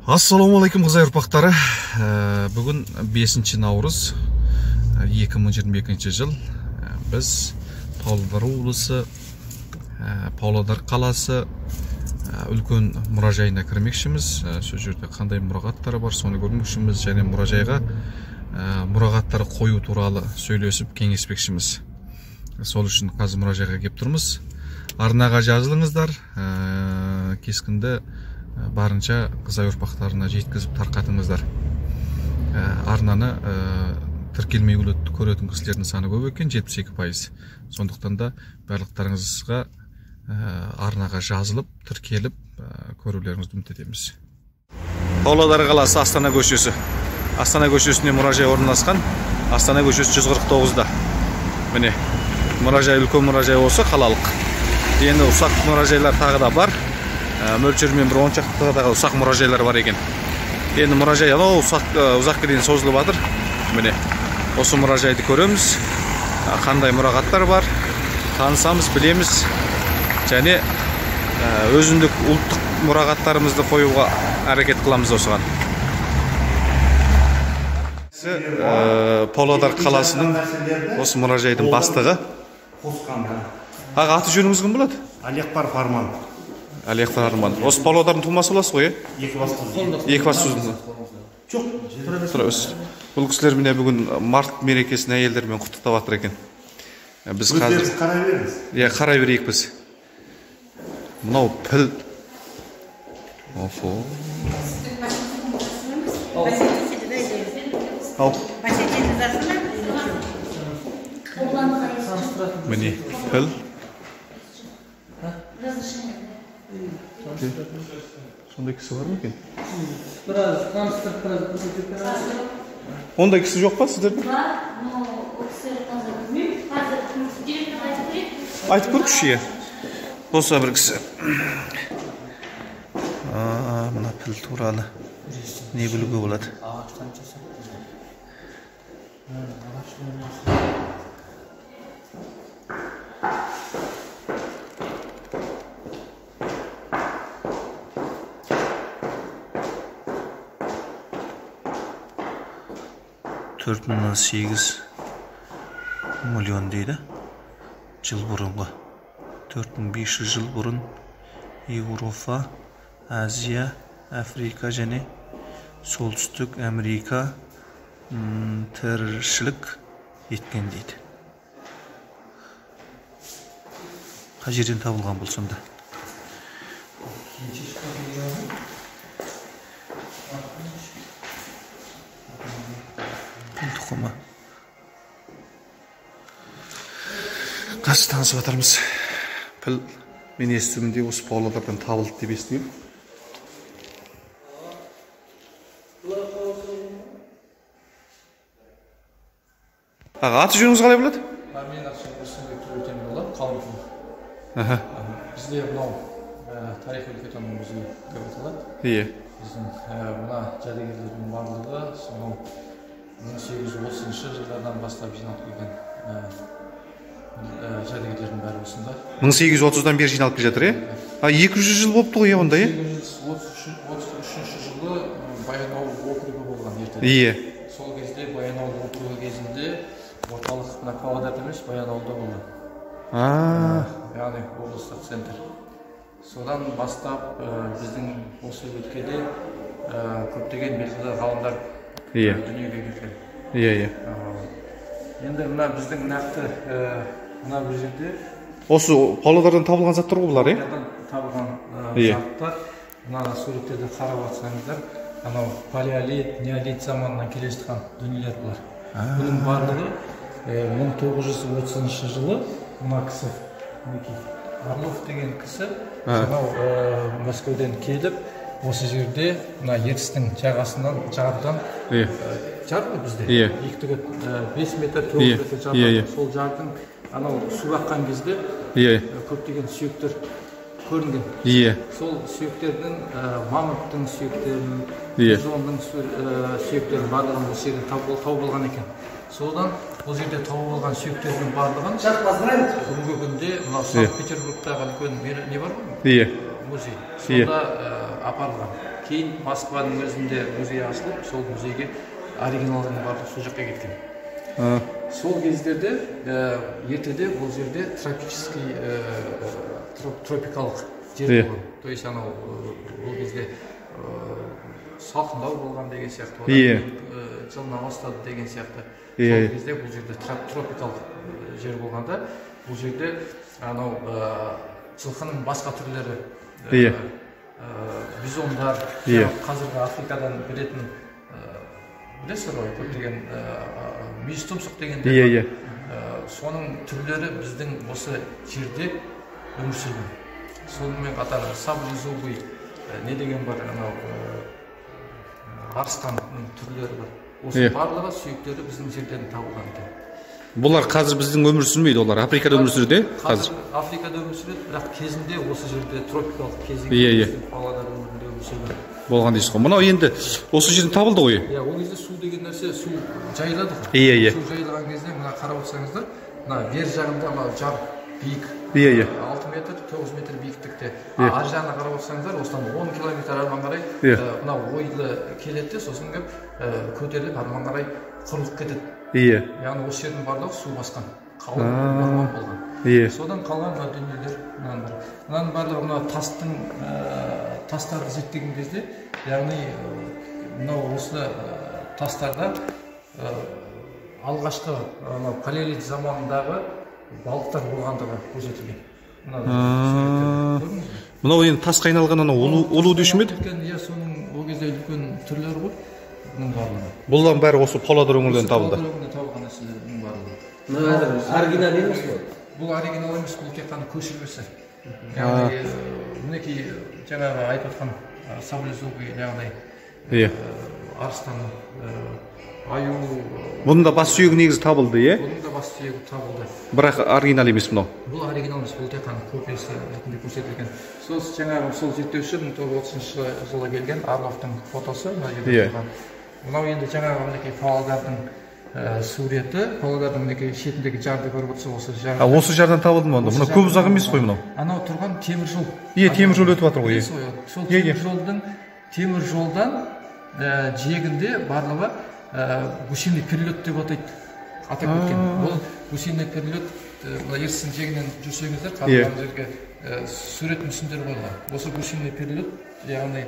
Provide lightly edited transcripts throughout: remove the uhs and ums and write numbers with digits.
Ассалаумағалейкум қызай ұрпақтары. Бүгін 5 наурыз 2022 жыл. Біз Павлодар облысы, Павлодар қаласы үлкен мұражайына кірмекшіміз. Сол жерде қандай мұрағаттары бар, соны көрмекшіміз, және мұражайға мұрағаттар қою туралы сөйлесіп кеңеспекшіміз. Сол үшін қазір мұражайға келіп тұрмыз. Арнаға жазылыңыздар, кескінді барынша қызай ұрпақтарына жеткізіп тарқатыңыздар. Арнаны тіркелмей көретін кісілердің саны көп екен, 72%. Сондықтан да барлықтарыңызға арнаға жазылып, тіркеліп көрулеріңізді үміт етеміз. Павлодар қаласы Астана көшесі. Астана көшесіне мұражай орналасқан. Астана көшесі 149-да. Міне, мұражай үлкен мұражай осы қалалық. Енді ұсақ мұражайлар тағы да бар. Мөлшермен бір 10 шақты ұсақ мұражайлар бар екен. Енді мұражай ұзаққа дейін созылып жатыр. Міне, осы мұражайды көреміз. Қандай мұрағаттар бар, танысамыз, білеміз. Және өзіндік ұлттық мұрағаттарымызды қоюға әрекет қыламыз осыған. Павлодар қаласының осы мұражайдың бастығы. Аты жөніңіз кім болады? Алиякбаров Арман. Алиякбаров Арман. Осы Павлодардың тумасы оласыз ғой? Екібастұздың. Жоқ, тұра өз. Бұл кісілер міне бүгін март мерекесін әйелдермен құттықтап жатыр екен. Біз қазір қарай беріңіз. Қарай берейік біз. Мынау піл. Офо. Міне піл. Сондай кісі бар ма екен? Ондай кісі жоқ па сіздерде? Айтып көрікші. Болса бір кісі. Мына піл туралы не білуге болады? $4,8 миллион дейді жыл бұрынғы. 4500 жыл бұрын Еуропа, Азия, Африка және Солтүстік Америка тіршілік еткен дейді. Қай жерден табылған бұл сонда? Тұқымы. Қазір танысып жатырмыз. Піл мен естуімде осы Павлодардан табылды деп естігем. Аты жөніңіз қалай болады? Мен аты жөнім қалмын. Бізде мынау тарих-өлкетану музейі деп аталады. Біздің мына жәдігерлердің барлығы сонау 1830 жылдардан бастап жиналып келген жәдігерлердің бәрі осында. 1830-дан бері жиналып келе жатыр, 200 жыл болыпты ғой онда, 1833 жылы Баянауыл округі болған ертеде. Сол кезде Баянауыл округі кезінде орталық Павлодарда емес, Баянауылда болған. Яғни облыстық центр. Содан бастап біздің осы өлкеде көптеген белгілі ғалымдар дүниеге келген. Енді мына біздің нақты мына бір жерде осы Павлодардан табылған заттар ғой бұлар, табылған заттар. Мына суреттерді қарап жатсаңыздар, анау палеолит, неолит заманынан келе жатқан дүниелер бұлар. Бұның барлығы 1930 жылы мына кісі Орлов деген кісі Мәскеуден келіп, осы жерде мына ертістің жағасынан жардан жар ғой бізде. Биіктігі 5 метр, 4 метр жардан. Сол жардың анау су аққан кезде көптеген сүйектер көрінген. Сол сүйектердің мамонттың сүйектерін, бизонның сүйектерін барлығын осы жерден тауып алған екен. Содан бұл жерде тауып алған сүйектердің барлығын бүгінгі күнде мынау Санкт-Петербургтағы үлкен не бар ғой? Музей. Сонда апарылған. кейін Москваның өзінде музей ашылып, сол музейге оригиналдың барлығы сол жаққа кеткен. Сол кездерде ертеде бұл жерде тропикалық жер болған. То есть анау ол кезде салқындау болған деген сияқты, жылына бастады деген сияқты. Сол кезде бұл жерде тропикалық жер болғанда, бұл жерде анау жылқының басқа түрлері, бизондар, қазіргі Африкадан беретін, білесіздер ғой, көптеген мүйіз тұмсық дегенде, соның түрлері біздің осы жерде өмір сүрген. Сонымен қатар саблезубый не деген бар, арыстанның түрлері бар. Осы барлығы сүйектері біздің жерден табылған екен. Бұлар қазір біздің өмір сүрмейді, олар Африкада өмір сүреді, қазір? Африкада өмір сүреді, бірақ кезінде осы жерде тропикалық кезеңде Павлодар өңірінде өмір сүрген. Болған дейсіз ғой. Мынау енді осы жерден табылды ғой. Ол кезде су деген нәрсе, су жайылады ғой. Су жайылған кезде, мына қарап отырсаңыздар, мына бер жағында мына жар биік, 6 метр, 9 метр биіктікте. Ар жағына қарап отырсаңыздар, осыдан 10 километр арман қарай мына ойлы келеді, сосын көтеріліп арман қарай құрылып кетеді. Яғни осы жердің барлығы су басқан, қалың орман болған. Содан қалған дүниелер мынаның барлығы, мына тастарды зерттеген кезде, яғни мынау осы тастарда алғашқы палеолит заманындағы балықтар болғандығы көрсетілген. Мынау енді тасқа айналған олу деуші ме еді? Соның ол кезде үлкен түрлері ғой. Бұлдан бәрі осы Павлодар өңірден табылды. Павлодар өңірден табылған нәрселердің барлығы. Оригинал емес қой? Бұл оригинал емес, бұл тек қана көшірмесі. Яғни мінекей жаңағы айтып отқан саблезубый, яғни арыстан, аю. Бұның да бас сүйегі негізі табылды, е? Бұның да бас сүйегі табылды. Бірақ оригинал емес мынау. Бұл оригинал емес, бұл тек қана копиясы ретінде көрсетілген. Жаңағы сол зерттеуші 1930 жылы келген Орловтың фотосы. Мынау енді жаңағы мінекей Павлодардың суреті, Павлодардың мінекей шетіндегі жарды көріп отырса, осы жар. Осы жардан табылды ма онда? Мына көп ұзақ емес қой мынау. Анау тұрған темір жол. Темір жол өтіп жатыр ғой. Сол темір жолдан жиегінде барлығы гусиный перелет деп атап кеткен. Бұл гусиный перелет, ертістің жиегінен жүрсеңіздер, қарапайым жерге сурет мүсіндер қойылған. Осы гусиный перелет, яғни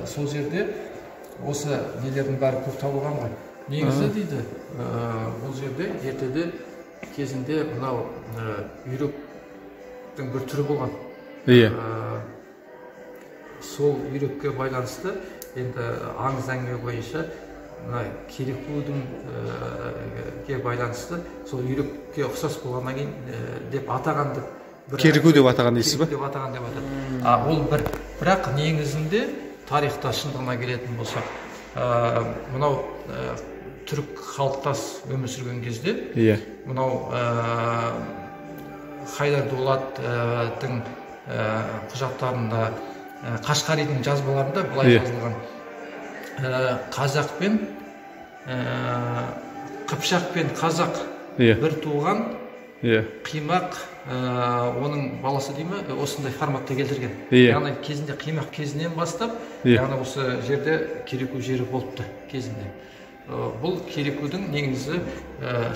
сол жерде осы нелердің бәрі көп табылған ғой. Негізі дейді, бұл жерде ертеде кезінде мынау үйректің бір түрі болған. Сол үйрекке байланысты, енді аңыз әңгіме бойынша керекудің байланысты сол үйрекке ұқсас болғаннан кейін деп атағанды. Кереку деп атаған дейсіз ба? Кереку деп атаған деп атады. Ол бірақ негізінде тарихта шындығына келетін болсақ, мынау түрік халықтас өмір сүрген кезде, мынау Хайдар Дулаттың құжаттарында, Қашқаридың жазбаларында былай жазылған: қазақ пен қыпшақ пен қазақ бір туған, қимақ оның баласы дей ме, осындай форматта келтірген. Яғни кезінде қимақ кезінен бастап, яғни осы жерде кереку жері болыпты кезінде. Бұл керекудің негізі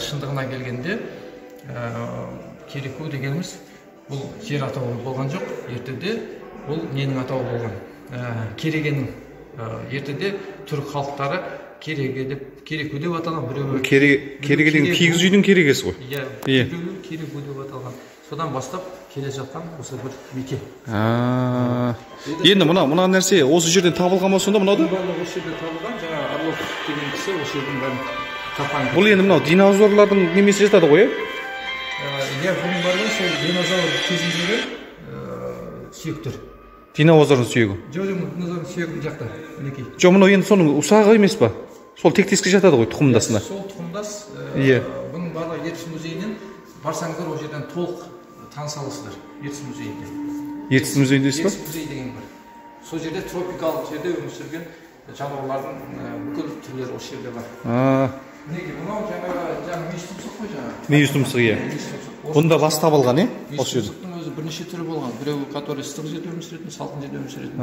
шындығына келгенде, кереку дегеніміз бұл жер атауы болған жоқ. Ертеде бұл ненің атауы болған? Керегенің. Ертеде түрік халықтары кереку деп аталған. Кереге деген кигіз үйдің керегесі ғой. Кереку деп аталған. Содан бастап келе жатқан осы бір мекен. Енді мына нәрсе осы жерден табылған ма сонда мынау да? Осы жерден табылған, жаңа Орлов деген кісі осы жердің бәрін тапқан. Бұл енді мынау динозаврлардың немесі жатады ғой, бұның барлығы сол динозавр кезіндегі сүйектер. Динозаврдың сүйегі? Жоқ, динозаврдың сүйегі жақта, мінекей. Жоқ, мынау енді соның ұсағы емес па? Сол тектеске жатады ғой, тұқымдасына. Сол тұқымдас. Бұның барлығы ертіс музейінен барсаңыздар, ол жерден толық таныса аласыздар. Ертіс музейінде. Ертіс музейінде дейсіз ба? Ертіс музейі деген бар. Сол жерде тропикалық жерде өмір сүрген жануарлардың бүкіл түрлері осы жерде бар. мінекей мынау жаңағы мүйістұмсық қой жаңағы. Мүйістұмсық, иә. Бұнда бас табылған, осы жерде. Мүйістұмсықтың өзі бірнеше түрі болған. Біреуі который ыстық жерде өмір сүретін, салқын жерде өмір сүретін.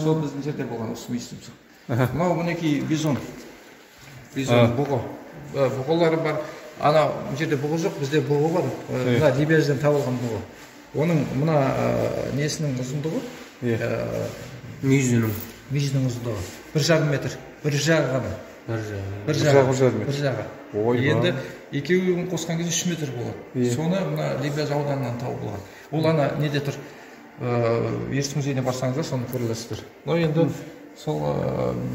Сол біздің жерде болған осы мүйістұмсық. Мынау мінекей бизон. Бизон бұғы. Бұғылары бар. Ана жерде бұғы жоқ, бізде бұғы бар. Мына Либияждан табылған бұғы. Оның мына несінің ұзындығы? Мүйізінің ұзындығы 1,5 метр. Бір жағы ғана. Бір жағы. Енді екеуін қосқан кезде 3 метр болады. Соны мына Либияж ауданынан тауып алған. Ол ана неде тұр? Ертіс музейіне барсаңыздар, соны көре аласыздар. Но енді сол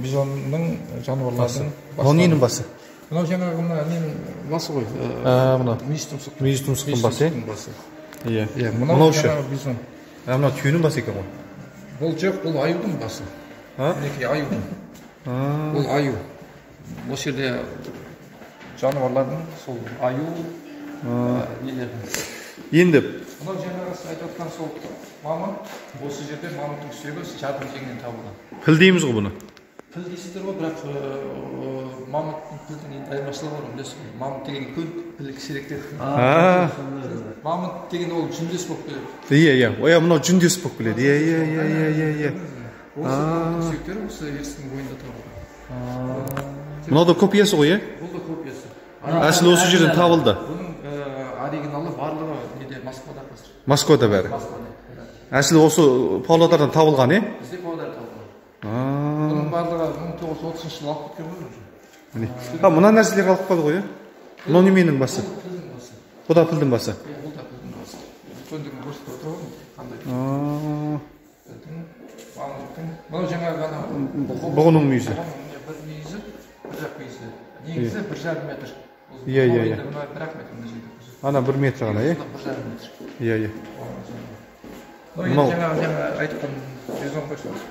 бизонның жануарлардың басы. Ол ненің басы? Мынау жаңағы мына ненің басы ғой. Мына мүйістұмсықтың басы. Иә. Мынау жаңағы бизон. Мынау түйенің басы екен ғой. Бұл жоқ, бұл аюдың басы. Мінекей аюдың. Бұл аю. Осы жерде жануарлардың сол аю нелердің. Енді мынау жаңағы айтып отқан сол мамонт, осы жерде мамонттың сүйегі жарым теңнен табылған. Піл дейміз ғой бұны. Піл дейсіздер ғой, бірақ мамонттың пілдің айырмашылығы бар, білесіз ғой. Мамонт деген көп, піл кішіректер. Мамонт деген ол жүндес болып келеді. Иә, оя мынау жүндес болып келеді. Иә. Осы сүйектері осы ертістің бойында табылған. Мынау да копиясы ғой, иә? Бұл да копиясы. Әсілі осы жерден табылды. Бұның оригиналы барлығы неде Москвада қазір. Москвада бәрі. Әсілі осы Павлодардан табылған, е? Бізде Павлодардан табылған. Бұның барлығы 1930 жылы алып кеткен ғой. Мына нәрселер алып қалды ғой, е? Мынау неменің басы? Бұл да пілдің басы. Бұл да пілдің басы. Көндігін көрсетіп отыр ғой, қандай. Мынау жаңағы бұғының мүйізі. Бір мүйізі, бір жақ мүйізі. Негізі 1,5 метр. Иә. Мына 1,5 метр мына жерде. Ана 1 метр ғана, е? 1,5 метр. Иә. Енді жаңағы айтқан бизон қойсаңыз.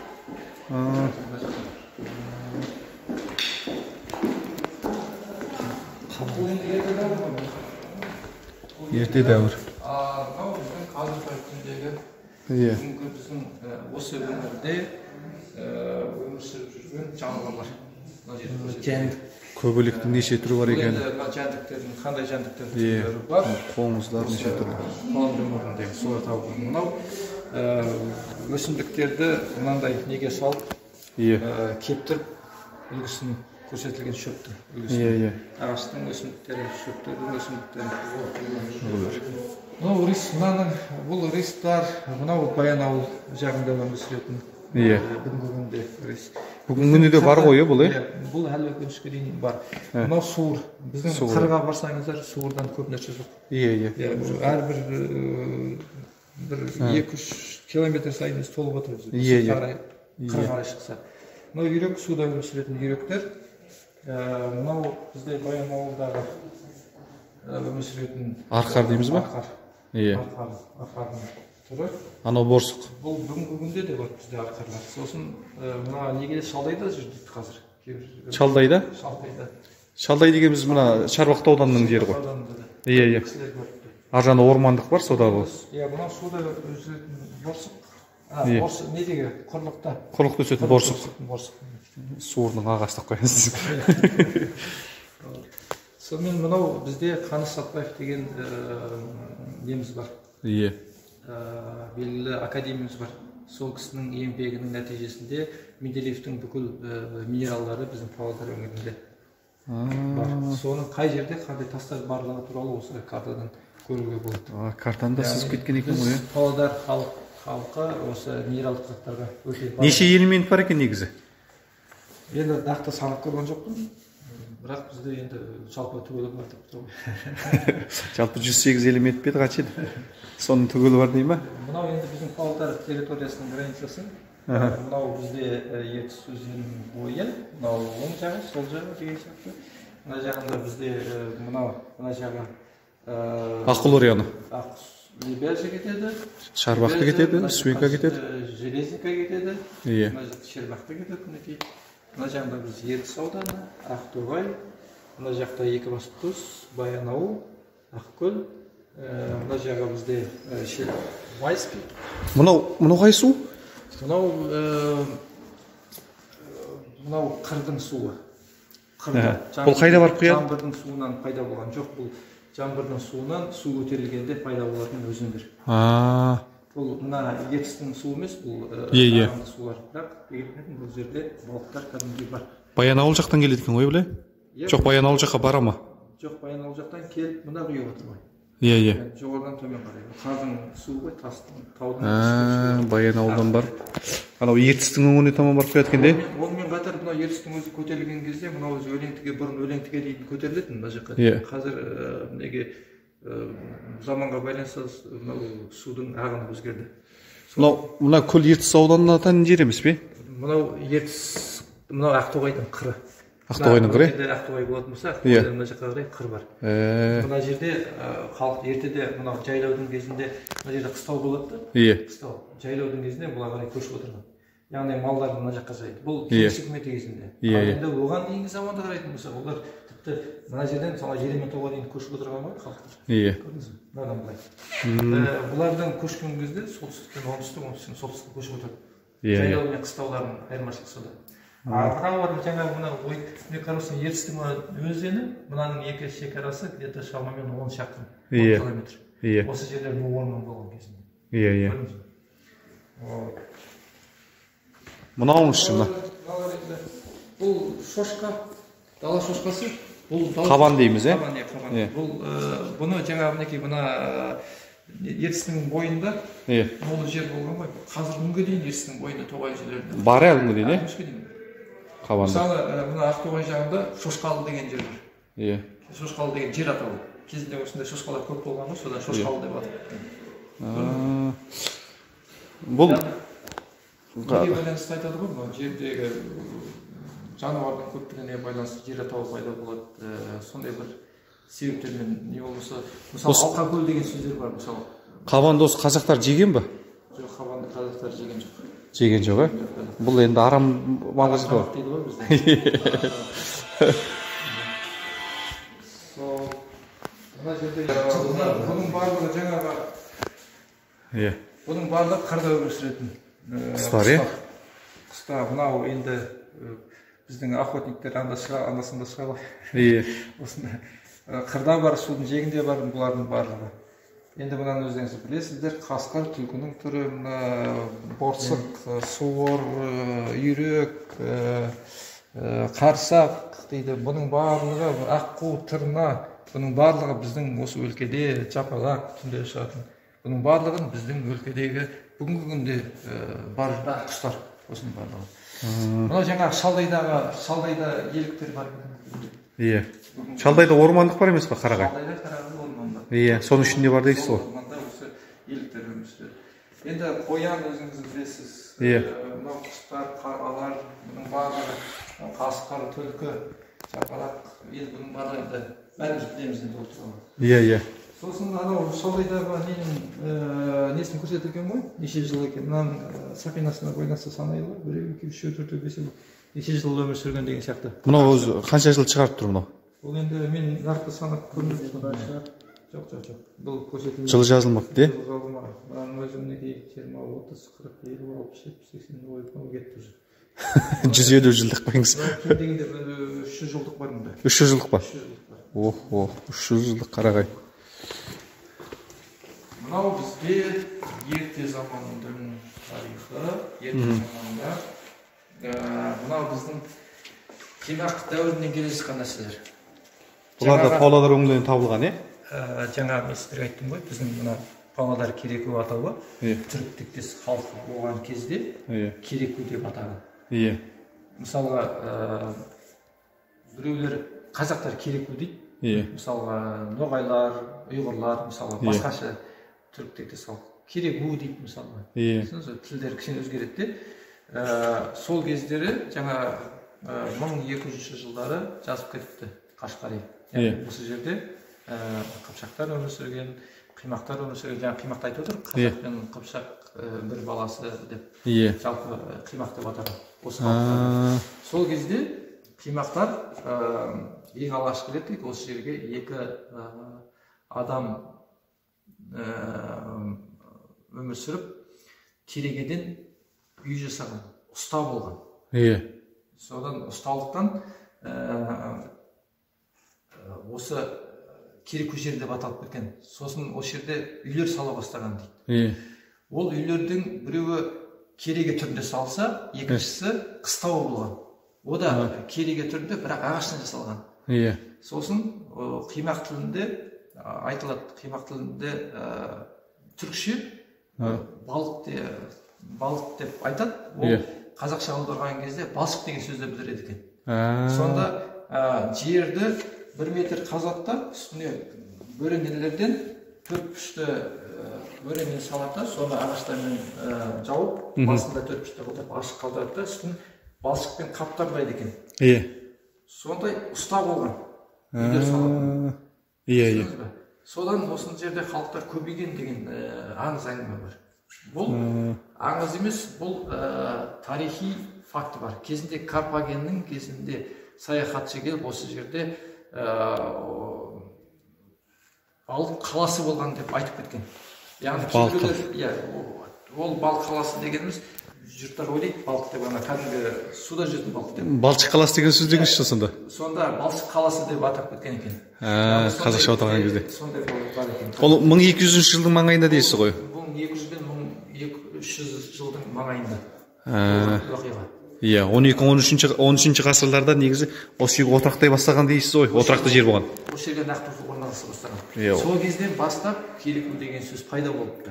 Ерте дәуір. Мынау біздің қазіргі күндегі бүгінгі біздің осы өңірде өмір сүріп жүрген жануарлар. Жәндік. Көбелектің неше түрі бар екен? Жәндіктердің қандай жәндіктердің түрлері бар? Қоңыздар неше түрі? Қоңыз өміріндегі солар табылған. Мынау өсімдіктерді мынандай неге салып кептіріп үлгісін көрсетілген шөпті. Иә. Ағаштың өсімдіктері, шөптердің өсімдіктері. Мынау рис, бұл ристар, мынау Баянауыл жағында өмір сүретін. Иә. Бүгінгі күнде рис. Бүгінгі күнде бар ғой, бұл, е? Бұл әлі өкінішке дейін бар. Мынау суыр. Біздің қырға барсаңыздар, суырдан көп нәрсе жоқ. Иә. Әрбір 2-3 километр сайын толып отыр бізде. Иә. Қырға қарай шықса. Мынау үйрек, суда өмір сүретін үйректер. Мынау бізде Баянауылдағы өмір сүретін арқар дейміз ба? Арқар. Иә. Арқардың түрі. Анау борсық. Бұл бүгінгі күнде де бар бізде арқарлар. Сосын мына неге Шалдайда жүр дейді қазір. Шалдайда? Шалдайда. Шалдай дегеніміз мына Шарбақты ауданының жері ғой. Иә. Аржаны ормандық бар, сода ғой. Иә, мынау суда өсетін борсық. Не деген? Құрлықта. Құрлықта өсетін борсық. Суырдың ағасы деп қоясыз. Сонымен мынау бізде Қаныш Сәтбаев деген неміз бар. Иә. Белгілі академиямыз бар. Сол кісінің еңбегінің нәтижесінде Менделеевтің бүкіл минералдары біздің Павлодар өңірінде бар. Соның қай жерде қандай тастар барлығы туралы осы картадан көруге болады. Картаны да сызып кеткен екен ғой. Павлодар халқы осы минералдық заттарға өте бар. Неше элемент бар екен негізі? Енді нақты санап көрген жоқпын. Бірақ бізде енді жалпы түгелі бар деп тұр ғой. Жалпы 108 элемент беді қанша еді? Соның түгелі бар дей ма? Мынау енді біздің Павлодар территориясының границасы. Мынау бізде Ертіс өзенінің бойы. Мынау оң жағы, сол жағы деген сияқты. Мына жағында бізде мына жағы Аққұл районы. Лебяжі кетеді. Шарбақты кетеді, Суенка кетеді. Железника кетеді. Иә. Шербақты кетеді мінекей. Мына жағында біз Ертіс ауданы, Ақтоғай, мына жақта Екібастұз, Баянауыл, Ақкөл, мына жағы бізде Майский. Мынау қай су? Мынау қырдың суы. қырда. Бұл қайда барып құяды? Жаңбырдың суынан пайда болған жоқ, бұл жаңбырдың суынан су көтерілгенде пайда болатын өзендер. Бұл мына ертістің суы емес, бұл ағынды сулар. Бірақ дегенмен бұл жерде балықтар кәдімгідей бар. Баянауыл жақтан келеді екен ғой біле? Жоқ, Баянауыл жаққа бара ма? Жоқ, Баянауыл жақтан келіп мына құйып отыр ғой. Жоғарыдан төмен қарай. Қаздың суы ғой, тастың, таудың. Баянауылдан бар. Анау ертістің өңіріне таман барып құяды екен де? Онымен қатар мынау ертістің өзі көтерілген кезде мынау өзі өлеңтіге бұрын өлеңтіге дейін көтерілетін мына жаққа. Қазір неге заманға байланысты мынау судың ағыны өзгерді. Мына көл Ертіс ауданына тән жер емес пе? Мынау Ертіс, мынау Ақтоғайдың қыры. Ақтоғайдың қыры? Ақтоғай болатын болса, Ақтоғайдан мына жаққа қарай қыр бар. Мына жерде халық ертеде мынау жайлаудың кезінде мына жерде қыстау болады. Қыстау жайлаудың кезінде бұлар қарай көшіп отырған. Яғни малдар мына жаққа жайды. Бұл кеңес үкіметі кезінде. Ал енді оған дейінгі заманда қарайтын болса, олар тіпті мына жерден мысалы Ерейментауға дейін көшіп отырған ғой халықтар. Көрдіңіз бе? Мынадан былай. Бұлардың көшкен кезде солтүстіктен оңтүстіктен солтүстікке көшіп отырды. Жайлау мен қыстаулардың айырмашылығы сода. Мынау жаңағы мына не қарасын ертістің өзені, мынаның екі шекарасы где-то шамамен 10 шақырым, 10 километр. Осы жерлер бұл орман болған кезінде. Мынауың іші мына? Бұл шошқа, дала шошқасы. Қабан дейміз, е? Қабан. Бұны жаңағы мінекей мына ертістің бойында молы жер болған ғой. Қазір күнге дейін ертістің бойында тоғай жерлерінде. Бар әлі дейін, е? Мысалы, мына Ақтоғай жағында Шошқалы деген жер бар. Шошқалы деген жер атауы. Кезінде осындай шошқалар көп болған ғой, содан Шошқалы деп атап. Бұл неге байланысты айтады ғой, жердегі жануардың көптігіне байланысты жер атауы пайда болады. Сондай бір себептермен не болмаса, мысалы Алқакөл деген сөздер бар, мысалы. Қабанды осы қазақтар жеген ба? Жоқ, қабанды қазақтар жеген жоқ. Жеген жоқ, е? Бұл енді арам маңызы ғой. Дейді ғой бізде. Мына жерде бұның барлығы жаңағы бұның барлығы қырда өмір сүретін құстар, е? Құста, мынау енді біздің охотниктер анда-санда шыға ғой. Осында қырда бар, судың жегінде бар бұлардың барлығы. Енді мынаны өздеріңіз білесіздер, қасқыр, түлкінің түрі, борсық, суыр, үйрек, қарсақ дейді. Бұның барлығы аққу, тырна, бұның барлығы біздің осы өлкеде жапалақ түнде шығатын. Бұның барлығын біздің өлкедегі бүгінгі күнде бар құстар, осының барлығы. Мынау жаңағы шалдайда еліктер бар. Шалдайда ормандық бар емес па, қарағай? Шалдайда қарағай орман бар. Соның ішінде бар дейсіз ғой. Орманда осы еліктер өмір сүреді. Енді қоян өзіңіз білесіз. Мынау құстар, қарғалар, бұның барлығы қасқыр, түлкі, жапалақ, енді бұның барлығы бәріміз білеміз енді ол туралы. Сосын анау шалдайдағы несін көрсетілген ғой, неше жыл екен, мынаның сақинасына байланысты санайды ғой, 1, 2, 3, 4, 5 жыл, неше жыл өмір сүрген деген сияқты. Мынау өзі қанша жыл шығарып тұр мынау? Ол енді мен нақты санап көрмеп шығар. Жоқ. Бұл көрсетілген. Жылы жазылмапты, де? Жылы жазылмаған. Мынаның өзі мінекей 20, 30, 40, 50, 60, 70, 80 ойып кетті уже. 150 жылдық қойыңыз. Дегенде 300 жылдық бар мұнда. 300 жылдық ба? 300 жылдық қарағай. Мынау бізде ерте заманның тарихы, ерте заманда. Мынау біздің қимақ дәуірінен келе жатқан нәрселер. Бұлар да Павлодар өңірінен табылған, е? Жаңа мен сіздерге айттым ғой, біздің мына Павлодар Кереку атауы түрік тектес халық болған кезде Кереку деп атаған. Мысалға біреулер қазақтар Кереку дейді. Мысалға ноғайлар, ұйғырлар, мысалға басқаша түрік тектес халық Кереку дейді мысалға. Тілдер кішкене өзгереді. Сол кездері жаңа 1200 жылдары жазып кетіпті Қашқари. Осы жерде қыпшақтар өмір сүрген, қимақтар өмір сүрген, жаңа қимақты айтып отыр, қазақ пен қыпшақ бір баласы деп жалпы қимақ деп атаған. Сол кезде қимақтар ең алғаш келеді, осы жерге 2 адам өмір сүріп, керегеден үй жасаған, ұста болған. Содан ұсталықтан осы Кереку жері деп аталып кеткен. Сосын осы жерде үйлер сала бастаған дейді. Ол үйлердің біреуі кереге түрінде салса, екіншісі қыстауы болған. О да кереге түрінде, бірақ ағаштан жасалған. Сосын қимақ тілінде айтылады, қимақ тілінде түркше балық деп айтады. Ол қазақша аударған кезде балшық деген сөзді білдіреді екен. Сонда жерді 1 метр қазады да, үстіне бөренелерден 4-3 бөрене салады да, соны ағаштармен жауып, басында 4-3 қылдап ашық қалдырады да, үстін балшықпен қаптарлайды екен. Сондай ұста болған. Үйлер салатын. Содан осының жерде халықтар көбейген деген аңыз әңгіме бар. Бұл аңыз емес, бұл тарихи факты бар. Кезінде Карфагеннің кезінде саяхатшы келіп осы жерде балық қаласы болған деп айтып кеткен. Яғни ол балық қаласы дегеніміз жұрттар ойлайды, балық деп ана кәдімгі суда жүретін балық деп. Балшық қаласы деген сөз дегенсіз сонда? Сонда балшық қаласы деп атап кеткен екен. Қазақша аталған кезде. Сондай бар екен. Ол 1200 жылдың маңайында дейсіз ғой? Бұл 200 бен 1300 жылдың маңайында. Оқиға. 12-13 ғасырларда негізі осы жерге отырақтай бастаған дейсіз ғой, отырақты жер болған. Осы жерге нақты орналаса бастаған. Сол кезден бастап Кереку деген сөз пайда болыпты.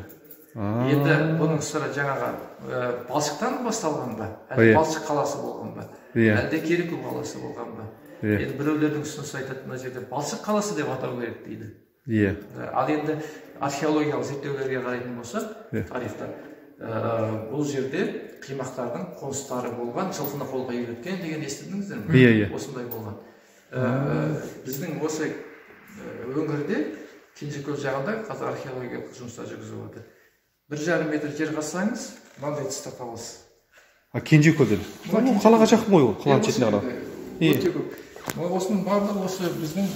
Енді бұның сыры жаңағы балшықтан басталған ба, әлде балшық қаласы болған ба, әлде Кереку қаласы болған ба. Енді біреулердің ұсынысы айтады, мына жерде балшық қаласы деп атау керек дейді. Ал енді археологиялық зерттеулерге қарайтын болсақ, тарихта бұл жерде қимақтардың қоныстары болған, жылқыны қолға үйреткен деген естідіңіздер ме? Осындай болған. Біздің осы өңірде Кенжекөл жағында қазір археологиялық жұмыстар жүргізіліп жатыр. 1,5 метр жер қазсаңыз, мынандай тыстар табасыз. Кенжекөлден? Қалаға жақын ғой ол, қаланың шетіне қарап. Өте көп. Осының барлығы осы біздің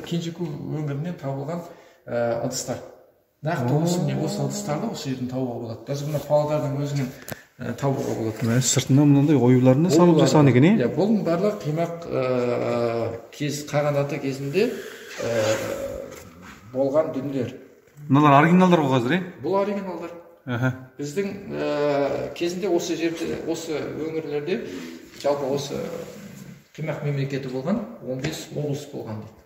Кенжекөл өңірінен табылған ыдыстар. Нақты осы ыдыстарды осы жерден табуға болады. Даже мына Павлодардың өзінен табуға болады. Сыртынан мынандай оюларына салып жасаған екен, е? Бұның барлығы қимақ қаған ата кезінде болған дүниелер. Мыналар оригиналдар ғой қазір, е? Бұл оригиналдар. Біздің кезінде осы жерде, осы өңірлерде жалпы осы қимақ мемлекеті болған, 15 облыс болған дейді.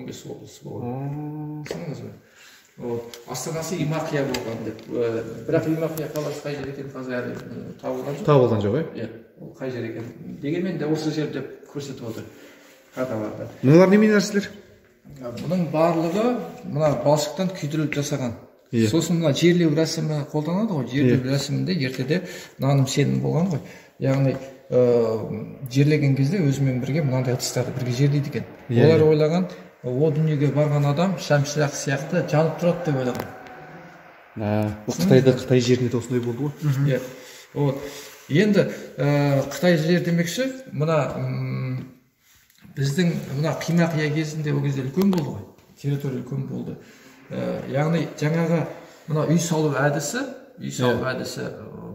15 облыс болған. Сыңыз ба? Астанасы Имақия болған деп. Бірақ Имақия қаласы қай жер екен қазір әлі табылған жоқ. Табылған жоқ, е? Ол қай жер екен. Дегенмен де осы жер деп көрсетіп отыр карталарда. Мыналар неме нәрселер? Бұның барлығы мына балшықтан күйдіріліп жасаған. Сосын мына жерлеу рәсімі қолданады ғой. Жерлеу рәсімінде ертеде наным сенім болған ғой. Яғни жерлеген кезде өзімен бірге мынандай ыдыстарды бірге жерлейді екен. Олар ойлаған, о дүниеге барған адам шамшырақ сияқты жанып тұрады деп ойлаған. Қытай жерінде осындай болды ғой. Енді Қытай жер демекші, мына біздің мына Қимақия кезінде ол кезде үлкен болды ғой. Территория үлкен болды. Яғни жаңағы мына үй салу әдісі,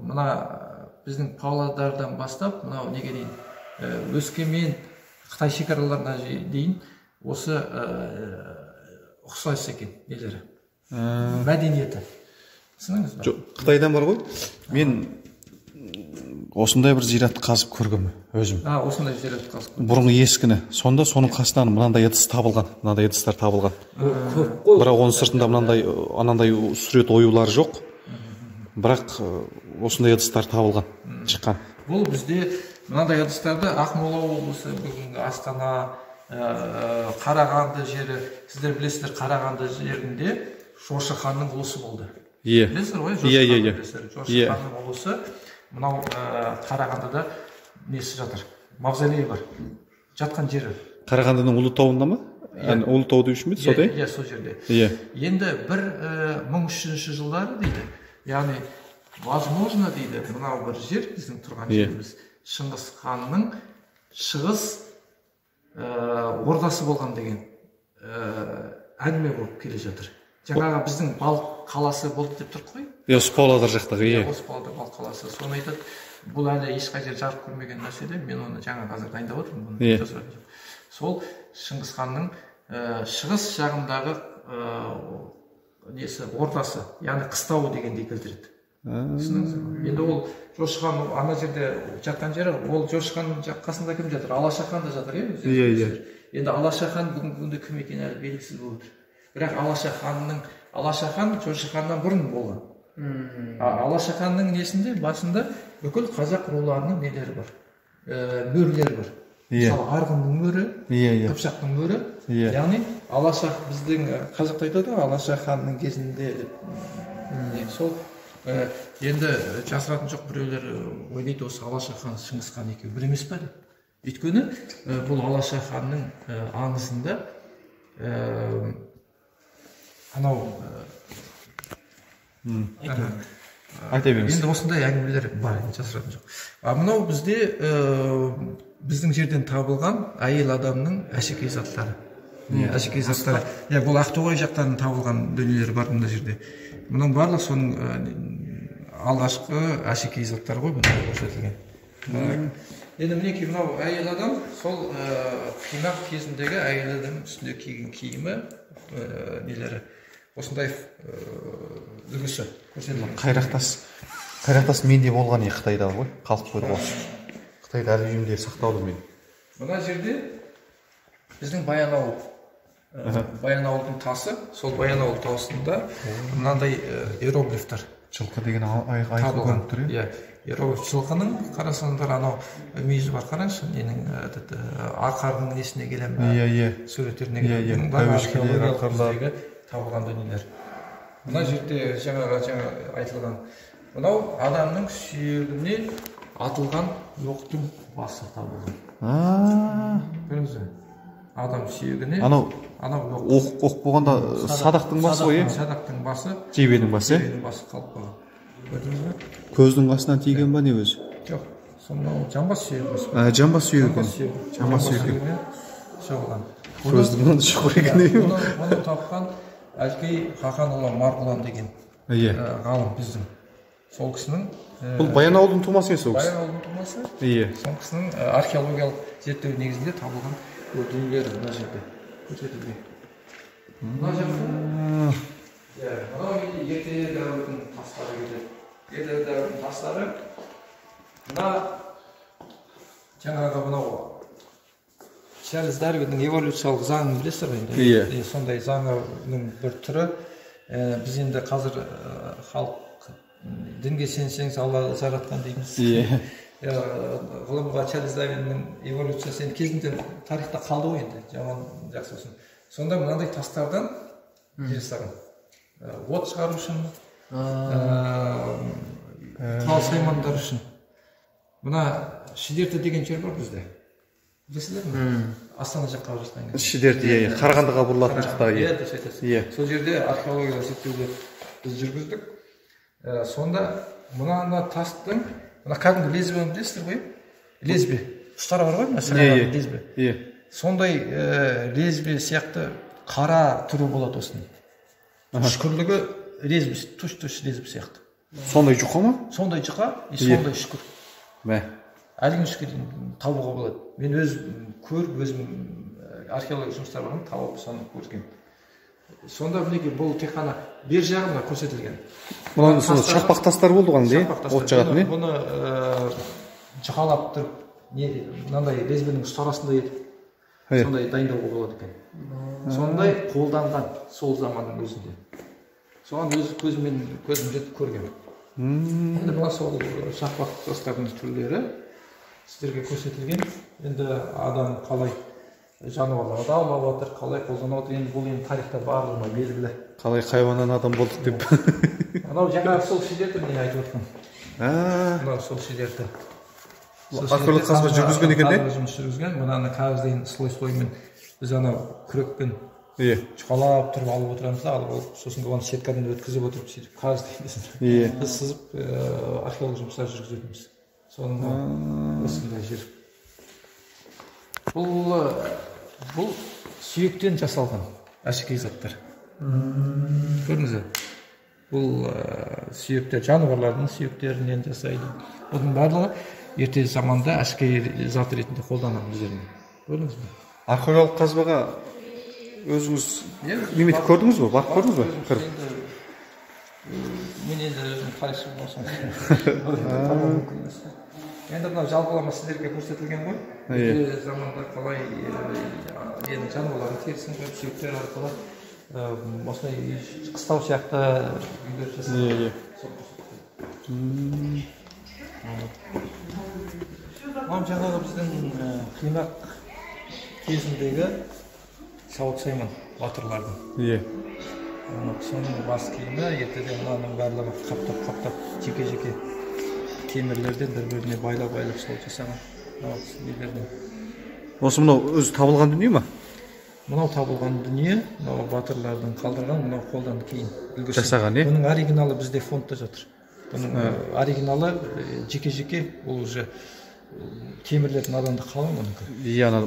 мына біздің Павлодардан бастап, мына неге дейін, Өскемен, Қытай шекараларына дейін осы ұқсас екен нелері. Мәдениеті. Түсініңіз бе? Қытайдан бар ғой. Мен осындай бір зират қазып көргім өзім. Осындай зират қазып көргім. Бұрынғы ескіні. Сонда соның қасынан мынандай ыдыс табылған, мынандай ыдыстар табылған. Бірақ оның сыртында анандай сурет оюлар жоқ. Бірақ осындай ыдыстар табылған, шыққан. Бұл бізде мынандай ыдыстарды Ақмола облысы, бүгінгі Астана, Қарағанды жері, сіздер білесіздер, Қарағанды жерінде Жошы ханның ұлысы болды. Білесіздер ғой? Жошы ханның ұлысы мынау Қарағандыда несі жатыр, мавзолей бар, жатқан жері. Қарағандының Ұлытауында ма? Ұлытау деп үшін бе? Содай? Сол жерде. Енді 1300 жылдары дейді, яғни возможно дейді, мынау бір жер, біздің тұрған жеріміз, Шыңғыс ханның шығыс ордасы болған деген әңгіме болып келе жатыр. Жаңағы біздің балық қаласы болды деп тұрық қой? Осы Павлодар жақтағы, Осы Павлодар балық қаласы. Соны айтады, бұл әлі ешқай жер жарық көрмеген нәрсе. Мен оны жаңа қазір дайындап отырмын. Сол Шыңғыс ханның шығыс жағындағы несі, ордасы, яғни қыстауы дегенде келтіреді. Енді ол Жошы хан ана жерде жатқан жері, ол Жошы ханның қасында кім жатыр? Алаша хан да жатыр, Енді Алаша хан бүгінгі күнде кім екені әлі белгісіз болып тұр. Бірақ Алаша хан Жошы ханнан бұрын болған. Алаша ханның несінде басында бүкіл қазақ руларының нелері бар, мөрлері бар. Мысалы Арғынның мөрі, Қыпшақтың мөрі. Яғни Алаша, біздің қазақта айтады, Алаша ханның кезінде сол енді жасыратын жоқ, біреулер ойлайды осы Алаша хан Шыңғыс хан екеуі бір емес пе деп. Өйткені бұл Алаша ханның аңызында анау айта беріңіз. Енді осындай әңгімелер бар, жасыратын жоқ. Мынау бізде біздің жерден табылған әйел адамның әшекей заттары. Әшекей заттары. Бұл Ақтоғай жақтан табылған дүниелер бар мына жерде. Мұның барлық соның алғашқы әшекей заттары ғой, бұнда көрсетілген. Енді мінекей мынау әйел адам, сол қимақ кезіндегі әйел адам үстінде киген киімі, нелері, осындай үлгісі көрсетілген. Қайрақтас менде болған Қытайда ғой, қалып қойды ғой. Қытайда әлі үйімде сақтаулы мен. Мына жерде біздің Баянауылдың тасы, сол Баянауыл тасында мынандай иероглифтер. Жылқы деген айқын көрініп тұр, Иероглиф жылқының қарасаңдар, анау мүйізі бар, қараңызшы, ненің арқардың несіне келем бе, суреттеріне келем. Әуешкелер, арқарлар. Табылған дүниелер. Мына жерде жаңа айтылған, мынау адамның сүйегіне атылған оқтың басы табылған. Көріңіздер, адам сүйегіне оқ болғанда садақтың басы ғой, садақтың басы, жебенің басы қалып қалған. Көрдіңіз бе? Көздің қасынан тиген ба не өзі? Жоқ, сонау жамбас сүйегі. Жамбас сүйегі. Жамбас сүйегі. Соғылған. Көздің шұқыр екен. Оны тапқан Әлкей Хақанұлы Марғұлан деген ғалым біздің. Сол кісінің бұл Баянауылдың тумасы емес ол кісі? Баянауылдың тумасы. Сол кісінің археологиялық зерттеу негізінде табылған дүниелер мына жерде көрсетілген. Мына жақта мынау ерте дәуірдің тастары кетеді. Ерте дәуірдің тастары мына жаңағы мынау Чарльз Дарвиннің эволюциялық заңын білесіздер ғой, сондай заңның бір түрі. Біз енді қазір халық дінге сенсеңіз Алла жаратқан дейміз. Ғылымға Чарльз Дарвиннің эволюциясы кезінде тарихта қалды ғой, енді жаман жақсы болсын. Сонда мынандай тастардан жасаған от шығару үшін, тал саймандар үшін. Мына Шідерті деген жер бар бізде. Білесіздер ме? Астана жаққа жатқан кезде. Шідерті, Қарағандыға бұрылатын жақта. Сол жерде археологиялық зерттеулер біз жүргіздік. Сонда мына тастың, мына кәдімгі лезвияны білесіздер ғой? Лезвие. Ұштары бар ғой? Лезвие. Сондай лезвие сияқты қара түрі болады осының. Үшкірлігі лезвие, туш-туш лезвие сияқты. Сондай жұқа ма? Сондай жұқа, сондай үшкір. Әлің үшке дейін табуға болады. Мен өзім археологиялық жұмыстар барған, тауып соны көрген. Сонда мінекей бұл тек қана бер жағында көрсетілген. Бұның шақпақ тастар болды ғой, от жағатын, не? Бұны жұқалап тұрып, мынандай лезвенің ұстарасында етіп, сондай дайындауға болады екен. Сондай қолданған сол заманның өзінде. Соған көзім жетіп көрген. Енді бұна сол шақпақ тастардың түрлері сіздерге көрсетілген. Енді адам қалай жануарларды аулап отыр, қалай қолданып отыр. Енді бұл тарихта барлығына белгілі. Қалай хайуаннан адам болдық деп. Анау жаңағы сол Шідерті мен айтып отырмын. Мынау сол Шідерті. Археологиялық қазба жүргізген екен де? Жұмыс жүргізген. Мынаны қағаздайын слой-слоймен біз анау күрекпен жұқалап тұрып алып отырамыз да, алып сосын оны сеткадан өткізіп отырып сөйтіп қағаздайын біз сызып археологиялық жұмыстар жүргізетінбіз. Соның осындай жер. Бұл сүйектен жасалған әшекей заттар. Көрдіңіз бе? бұл сүйектер, жануарлардың сүйектерінен жасайды. Бұның барлығы ерте заманда әшкери зат ретінде қолданған өздеріне. Көрдіңіз бе? Археологиялық қазбаға өзіңіз неметіп көрдіңіз бе? Барып көрдіңіз бе? Мен енді өзім тарихшы болсам. Енді мынау жалпылама сіздерге көрсетілген ғой. Ерте заманда қалай жануарлардың терісін қойып сүйектер арқылы осындай қыстау сияқты үйлер жасайды. Мынау жаңағы біздің қимақ кезіндегі сауыт саймен батырлардың. Соның бас киімі ертеден мынаның барлығы қаптап жеке темірлерден бір-біріне байлап сол жасаған нелерден. Осы мынау өзі табылған дүние ма? Мынау табылған дүние, мынау батырлардың қалдырған, мынау қолдан кейін жасаған, е? Бұның оригиналы бізде фондта жатыр. Бұның оригиналы жеке ол уже темірлердің адамды қалың мұныкі.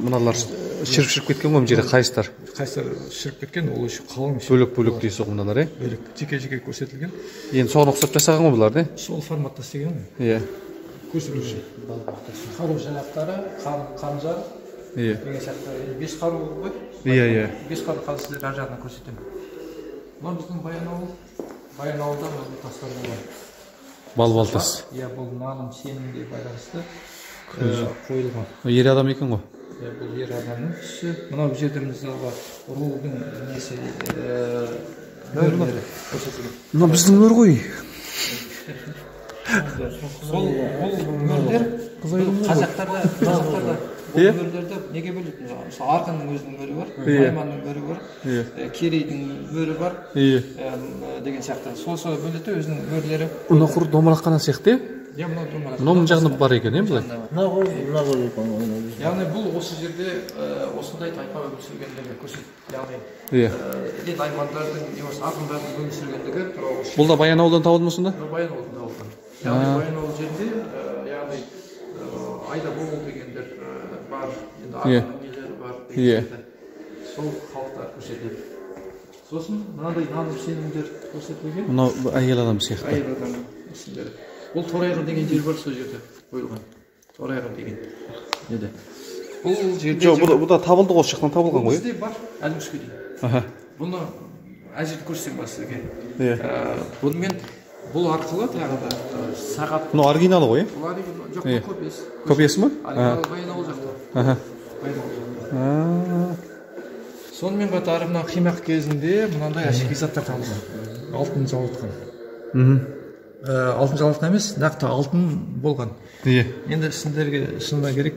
Мыналар шіріп кеткен ғой жерде қайыстар. Қайыстар шіріп кеткен, ол еще қалың. Бөлек дейсіз ғой мыналар, е? Бөлек, жеке көрсетілген. Енді соған ұқсап жасаған ғой бұлар, е? Сол форматта істеген ғой. Иә. Көрсетілуші. Қару жарақтары, қанжар, деген сияқты 5 қару ғой. Иә. 5 қару қазір сіздер ар жағынан көрсетемін. Бұл біздің Баянауылда бұл тастар болған. Балбал тас. Иә, бұл наным сенімге байланысты қойылған. Ер адам екен ғой. Бұл ер адамның түсі. Мынау жерде мысалға рудың несі мөрлері көрсетілген. Мына біздің мөр ғой. Бұл мөрлер қазақтарда бұл мөрлерді неге бөледі? Мысалы арқанның өзінің мөрі бар, айманның мөрі бар, керейдің мөрі бар деген сияқты. Сол бөледі өзінің мөрлері. Мына құр домалаққана сияқты, е? Иә, мынау мынаның жағында бар екен, е былай? Яғни бұл осы жерде осындай тайпа өмір сүргендігі көрсетеді. Яғни аймандардың, арғындардың өмір сүргендігі. Бұл да Баянауылдан табылды ма сонда? Баянауылдан табылған. Яғни Баянауыл жерінде айда бол дегендер бар, енді арғын нелері бар. Сол халықтар көрсетеді. Сосын мынандай наным сенімдер көрсетілген. Мынау әйел адам сияқты. Әйел адам сендер. Бұл Торайғыр деген жер бар, сол жерде қойылған. Торайғыр деген. Неде? Бұл жерде... Жоқ, бұл да табылды ғой, шықтан табылған ғой. Бізде бар, әлімшке дейін. Бұны әжет көрсем ба сізге. Бұнымен бұл арқылы тағыда сағат... Бұны оригиналы ғой, е? Бұл оригиналы, жоқ, бұл көпесі. Көпесі ма? Оригиналы Баянауыл жақта. Сонымен қатар мына қимақ кезінде мынандай әшекей заттар табылған. Алтын жалатқан. Алтын жалатқан емес, нақты алтын болған. Енді сіздерге шынына керек,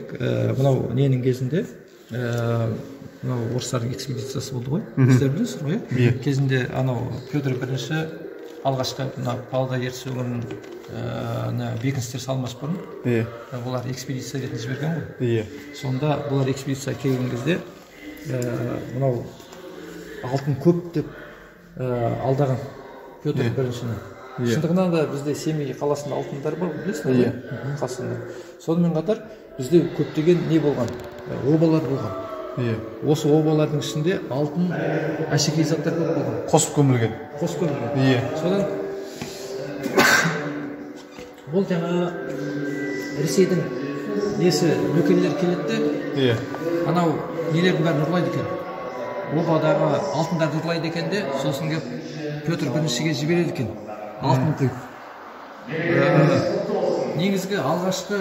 мынау ненің кезінде, мынау орыстардың экспедициясы болды ғой. Сіздер білесіз ғой, кезінде анау Петр бірінші алғашқы Павлодар ертіс өңірінің бекіністер салмас бұрын, бұлар экспедиция ретінде жіберген ғой. Сонда бұлар экспедиция келген кезде мынау алтын көп деп алдаған Петр біріншіні. Шындығында да бізде Семей қаласында алтындар бар, білесіңіз ғой? Қасында. Сонымен қатар бізде көптеген не болған? Обалар болған. Осы обалардың ішінде алтын әшекей заттар көп болған. Қосып көмілген. Содан бұл жаңа Ресейдің несі нөкерлер келеді, анау нелердің бәрін ұрлайды екен. Обадағы алтындарды ұрлайды екен де, сосын кеп Петр біріншіге жібереді екен. Алтын құйып. Негізгі алғашқы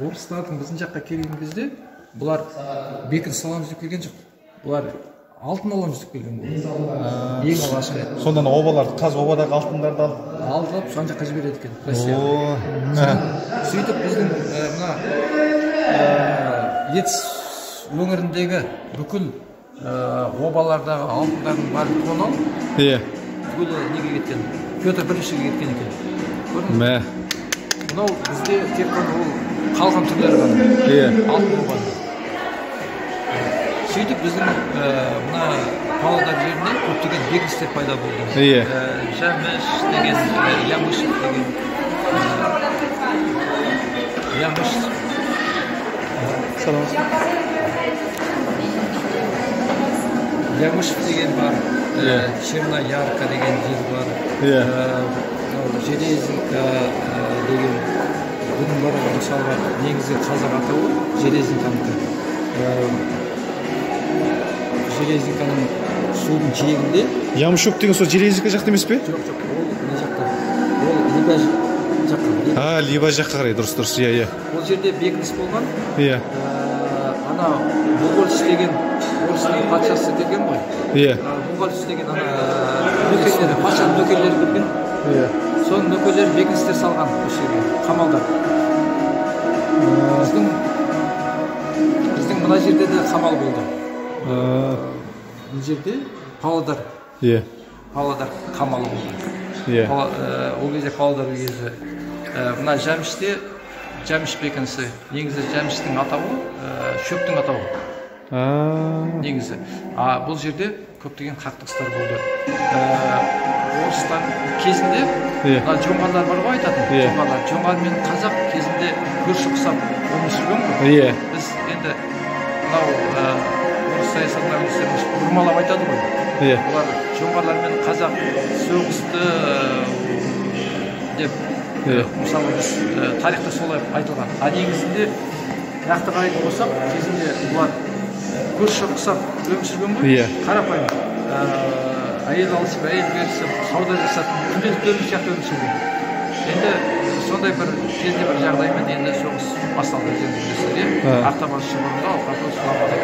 орыстардың біздің жаққа келген кезде бұлар бекініс саламыз деп келген жоқ. Бұлар алтын аламыз деп келген болды. Ең алғашқы рет. Сондан обаларды, қазір обадағы алтындарды алып, жан жаққа жібереді екен. Сөйтіп біздің мына ертіс өңіріндегі бүкіл обалардағы алтындардың бәрін тонау түгелі неге кеткен? Петр біріншіге кеткен екен. Мә. Мынау бізде тек қана ол қалған түрлері ғана. Алтын болған. Сөйтіп біздің мына Павлодар жерінде көптеген бекіністер пайда болды. Жәміш деген, Ямышев деген. Ямышев. Ямышев деген бар. Черноярка деген жер бар. Железинка деген бұның барлығы мысалға негізгі қазақ атауы Железинканікі. Железинканың судың жиегінде. Ямшук деген сол Железинка жақта емес пе? Жоқ, ол не жақта? Ол Либа жаққа. Либа жаққа қарай, дұрыс, иә. Ол жерде бекініс болған. Иә. Ана Бугольц деген орыстың патшасы деген ғой. Иә. Бугольц деген ана нөкерлері, патшаның нөкерлері келген. Иә. Соның нөкерлері бекіністер салған осы жерге, қамалдар. Біздің мына жерде де қамал болды. Бұл жерде Павлодар. Иә. Павлодар қамалы болды. Иә. Ол кезде Павлодар уезі. Мына Жәміште Жәміш бекінісі. Негізі Жәміштің атауы шөптің атауы. Негізі. Бұл жерде көптеген қақтығыстар болды. Орыстан кезінде жоңғарлар бар ғой айтатын. Жоңғар мен қазақ кезінде көрші ұқсап өмір сүрген ғой. Біз енді мынау орыс саясатына бұрмалап айтады ғой. Олар жоңғарлар мен қазақ соғысты деп мысалы біз тарихта солай айтылған. Негізінде нақты қарайтын болсақ, кезінде бұлар көрші ұқсап өмір сүрген ғой. Қарапайым әйел алысып, әйел берісіп, сауда жасатын, күнделікті өмір сияқты өмір сүрген. Енді сондай бір кезінде бір жағдаймен енді соғыс басталды дегенді білесіздер. Ақтабас шұбырында алқапы сұлапады.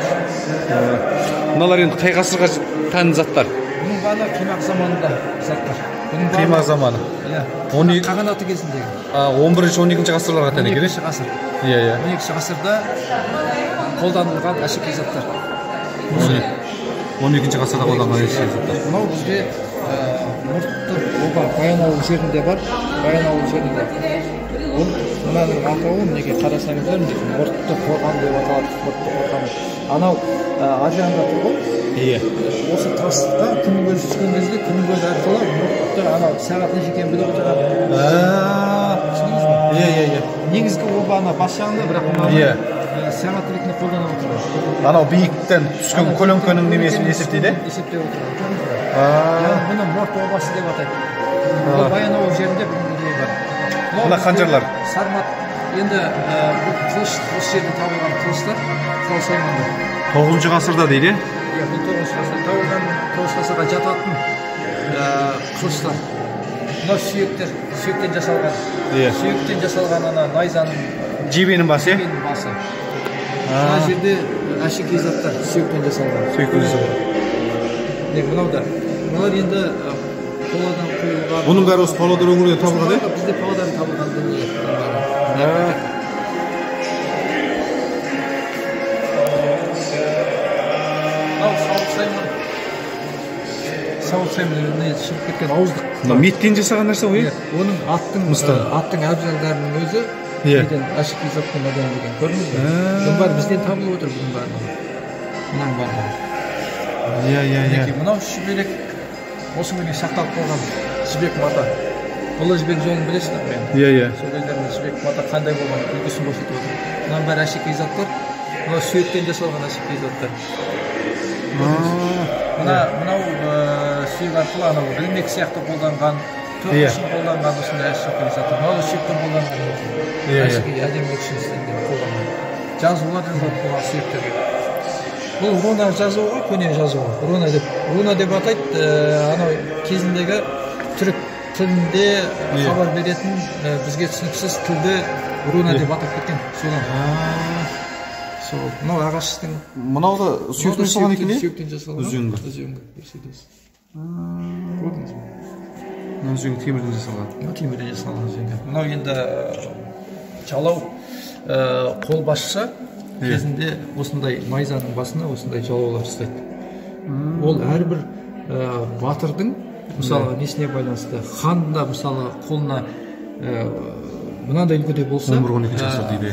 Мыналар енді қай ғасырға тән заттар? Бұның бәрі қимақ заманында заттар. Қимақ заманы. Қағанаты кезіндегі. 11-12 ғасырларға тән екен. 12 ғасыр. 12 ғасырда қолданылған әшекей заттар. 12 ғасырда қолданған әшекей заттар. Мынау бізде мұртты оба Баянауыл жерінде бар. Баянауыл жерінде. Мынаның атауы неге қарасаңыздар, мұртты қорған деп аталады. Мұртты қорған. Анау Азияда тұр ғой. Осы тасқа күннің көзі түскен кезде күннің көзі арқылы мұртты анау сағат неше екенін біліп отырған. Негізгі оба ана бас жағында, бірақ сағат ретінде қолданып отырған. Анау биіктен түскен көлеңкенің немесін есептейді? Есептеп отырған. Бұны мұрт обасы деп атайды. Бұл Баянауыл жерінде бүгінгі бар. Мына қанжарлар? Сармат. Енді бұл қылыш, осы жерде табылған қылыштар, құрал саймандар. 9 ғасырда дейді? Бұл 9 ғасырда табылған, 9 ғасырға жататын қылыштар. Мынау сүйектер, сүйектен жасалған. Сүйектен жасалған ана найзаның жебенің басы? Жебенің басы. Мына жерде әшекей заттар сүйектен жасалған. Сүйектен жасалған. Мынау да. Мыналар енді қоладан құйылған. Бұның бәрі осы Павлодар өңірінде табылған, е? Бізде Павлодардан табылған дүние. Сауыт сайманның шығып кеткен ауыздық. Меттен жасаған нәрсе ғой? Оның аттың әбзалдарының өзі әшекей заттан әдемілеген. Көрдіңіз бе? Бұның бәрі бізден табылып отыр, бұның бәрі. Мұның бәрі. Мынау шүберек осы күнге сақталып қалған жібек мата. Ұлы жібек жолын білесіздер ме? Сол кездерде жібек мата қандай болған үлгісін көрсетіп отыр. Мұның бәрі әшекей заттар. Мынау сүйектен жасалған әшекей заттар. Мынау сүйек арқылы анау ілмек сияқты қолданған, тоқ үшін қолданған осындай әшекей заттар. Мынау сүйектен қолданған әшекей әдемілік үшін істелген қолданған. Жазулар жазылып қойған сүйектерге. Бұл руна жазуға, көне жазуға. Руна деп атайды, анау кезіндегі түрік тілінде хабар беретін, бізге түсініксіз тілді руна деп атап кеткен. Содан. Мынау ағаштың. Мынау да сүйектен жасалған екен, е? Сүйектен жасалған. Үзеңгі. Көрдіңіз бе? Мынау үзеңгі темірден жасалған. Темірден жасалған үзеңгі. Мынау енді жалау қолбасшы кезінде осындай найзаның басына осындай жалаулар ұстайды. Ол әрбір батырдың мысалы несіне байланысты, хан да мысалы қолына мынандай үлгіде болса, 11-12 жасар дейді.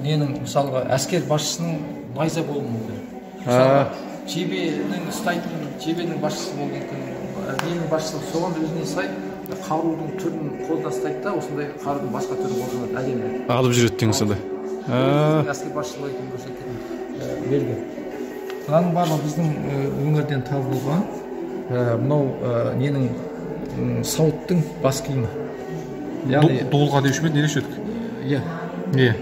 Ненің мысалға әскер басшысының найза болуы мүмкін. Мысалы жебенің ұстайтын, жебенің басшысы болуы мүмкін. Ненің басшысы соған өзіне сай қарудың түрін қолда ұстайды да, осындай қарудың басқа түрін қолданады әдемі. Алып жүреді деген сонда. Әскер басшылығы екенін көрсететін белгі. Мынаның барлығы біздің өңірден табылған мынау ненің сауыттың бас киімі. Яғни Дулға деуші ме, не деуші едік? Иә. Иә.